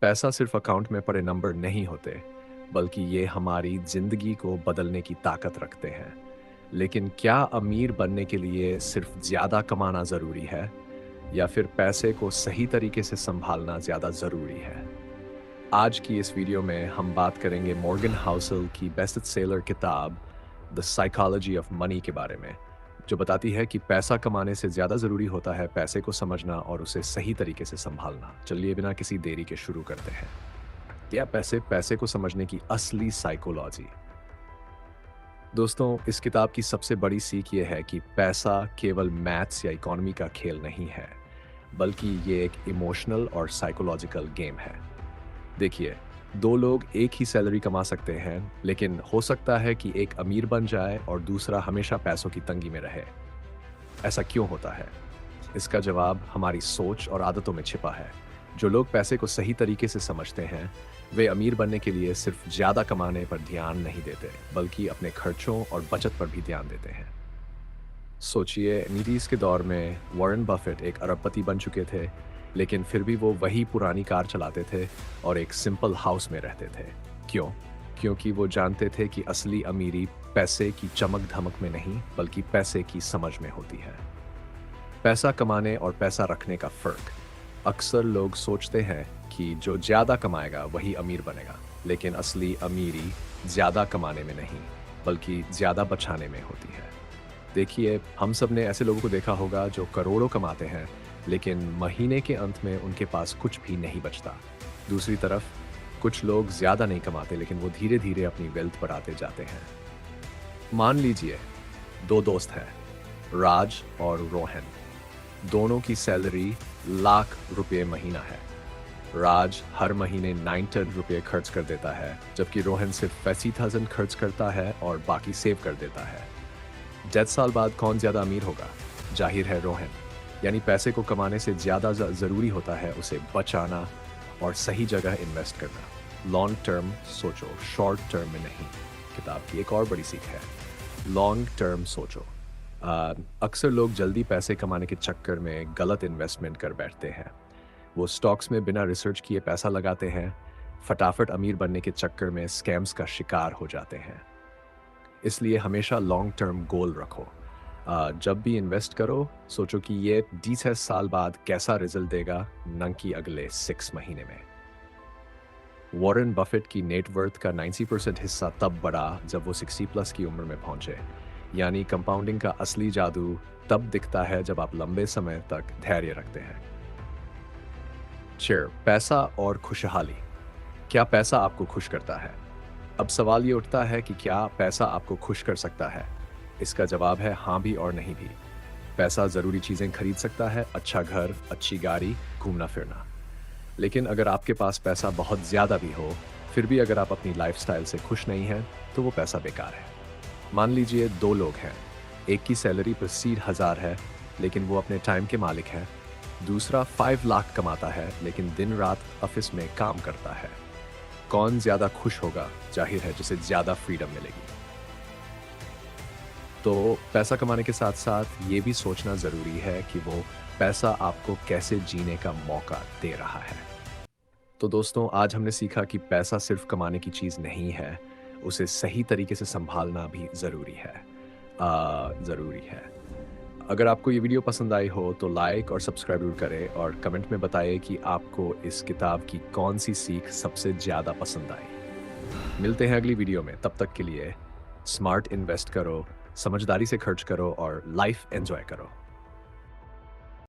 पैसा सिर्फ अकाउंट में पड़े नंबर नहीं होते, बल्कि ये हमारी जिंदगी को बदलने की ताकत रखते हैं। लेकिन क्या अमीर बनने के लिए सिर्फ ज्यादा कमाना जरूरी है, या फिर पैसे को सही तरीके से संभालना ज्यादा जरूरी है? आज की इस वीडियो में हम बात करेंगे मॉर्गन हाउसल की बेस्ट सेलर किताब द साइकोलॉजी ऑफ मनी के बारे में, जो बताती है कि पैसा कमाने से ज्यादा जरूरी होता है पैसे को समझना और उसे सही तरीके से संभालना। चलिए बिना किसी देरी के शुरू करते हैं। क्या पैसे पैसे को समझने की असली साइकोलॉजी। दोस्तों, इस किताब की सबसे बड़ी सीख ये है कि पैसा केवल मैथ्स या इकोनॉमी का खेल नहीं है, बल्कि ये एक इमोशनल और साइकोलॉजिकल गेम है। देखिए, दो लोग एक ही सैलरी कमा सकते हैं, लेकिन हो सकता है कि एक अमीर बन जाए और दूसरा हमेशा पैसों की तंगी में रहे। ऐसा क्यों होता है? इसका जवाब हमारी सोच और आदतों में छिपा है। जो लोग पैसे को सही तरीके से समझते हैं, वे अमीर बनने के लिए सिर्फ ज्यादा कमाने पर ध्यान नहीं देते, बल्कि अपने खर्चों और बचत पर भी ध्यान देते हैं। सोचिए, 90s के दौर में वॉरेन बफेट एक अरबपति बन चुके थे, लेकिन फिर भी वो वही पुरानी कार चलाते थे और एक सिंपल हाउस में रहते थे। क्यों? क्योंकि वो जानते थे कि असली अमीरी पैसे की चमक धमक में नहीं, बल्कि पैसे की समझ में होती है। पैसा कमाने और पैसा रखने का फर्क। अक्सर लोग सोचते हैं कि जो ज्यादा कमाएगा वही अमीर बनेगा, लेकिन असली अमीरी ज्यादा कमाने में नहीं, बल्कि ज्यादा बचाने में होती है। देखिए, हम सब ने ऐसे लोगों को देखा होगा जो करोड़ों कमाते हैं, लेकिन महीने के अंत में उनके पास कुछ भी नहीं बचता। दूसरी तरफ, कुछ लोग ज्यादा नहीं कमाते, लेकिन वो धीरे धीरे अपनी वेल्थ बढ़ाते जाते हैं। मान लीजिए, दो दोस्त हैं, राज और रोहन। दोनों की सैलरी लाख रुपए महीना है। राज हर महीने 9 रुपए खर्च कर देता है, जबकि रोहन सिर्फ 50,000 खर्च करता है और बाकी सेव कर देता है। 10 साल बाद कौन ज्यादा अमीर होगा? जाहिर है रोहन। यानी पैसे को कमाने से ज्यादा जरूरी होता है उसे बचाना और सही जगह इन्वेस्ट करना। लॉन्ग टर्म सोचो, शॉर्ट टर्म में नहीं। किताब की एक और बड़ी सीख है, लॉन्ग टर्म सोचो। अक्सर लोग जल्दी पैसे कमाने के चक्कर में गलत इन्वेस्टमेंट कर बैठते हैं। वो स्टॉक्स में बिना रिसर्च किए पैसा लगाते हैं, फटाफट अमीर बनने के चक्कर में स्कैम्स का शिकार हो जाते हैं। इसलिए हमेशा लॉन्ग टर्म गोल रखो। जब भी इन्वेस्ट करो, सोचो कि ये 20 साल बाद कैसा रिजल्ट देगा, न कि अगले 6 महीने में। वॉरेन बफेट की नेटवर्थ का 90% हिस्सा तब बढ़ा जब वो 60+ की उम्र में पहुंचे। यानी कंपाउंडिंग का असली जादू तब दिखता है जब आप लंबे समय तक धैर्य रखते हैं। शेयर, पैसा और खुशहाली। क्या पैसा आपको खुश करता है? अब सवाल ये उठता है कि क्या पैसा आपको खुश कर सकता है? इसका जवाब है हाँ भी और नहीं भी। पैसा जरूरी चीजें खरीद सकता है, अच्छा घर, अच्छी गाड़ी, घूमना फिरना। लेकिन अगर आपके पास पैसा बहुत ज्यादा भी हो, फिर भी अगर आप अपनी लाइफस्टाइल से खुश नहीं हैं, तो वो पैसा बेकार है। मान लीजिए, दो लोग हैं। एक की सैलरी 80,000 है, लेकिन वो अपने टाइम के मालिक हैं। दूसरा 5 लाख कमाता है, लेकिन दिन रात ऑफिस में काम करता है। कौन ज्यादा खुश होगा? जाहिर है जिसे ज्यादा फ्रीडम मिलेगी। तो पैसा कमाने के साथ साथ ये भी सोचना जरूरी है कि वो पैसा आपको कैसे जीने का मौका दे रहा है। तो दोस्तों, आज हमने सीखा कि पैसा सिर्फ कमाने की चीज नहीं है, उसे सही तरीके से संभालना भी जरूरी है। अगर आपको ये वीडियो पसंद आई हो तो लाइक और सब्सक्राइब जरूर करें, और कमेंट में बताइए कि आपको इस किताब की कौन सी सीख सबसे ज्यादा पसंद आई। मिलते हैं अगली वीडियो में। तब तक के लिए स्मार्ट इन्वेस्ट करो, समझदारी से खर्च करो और लाइफ एंजॉय करो।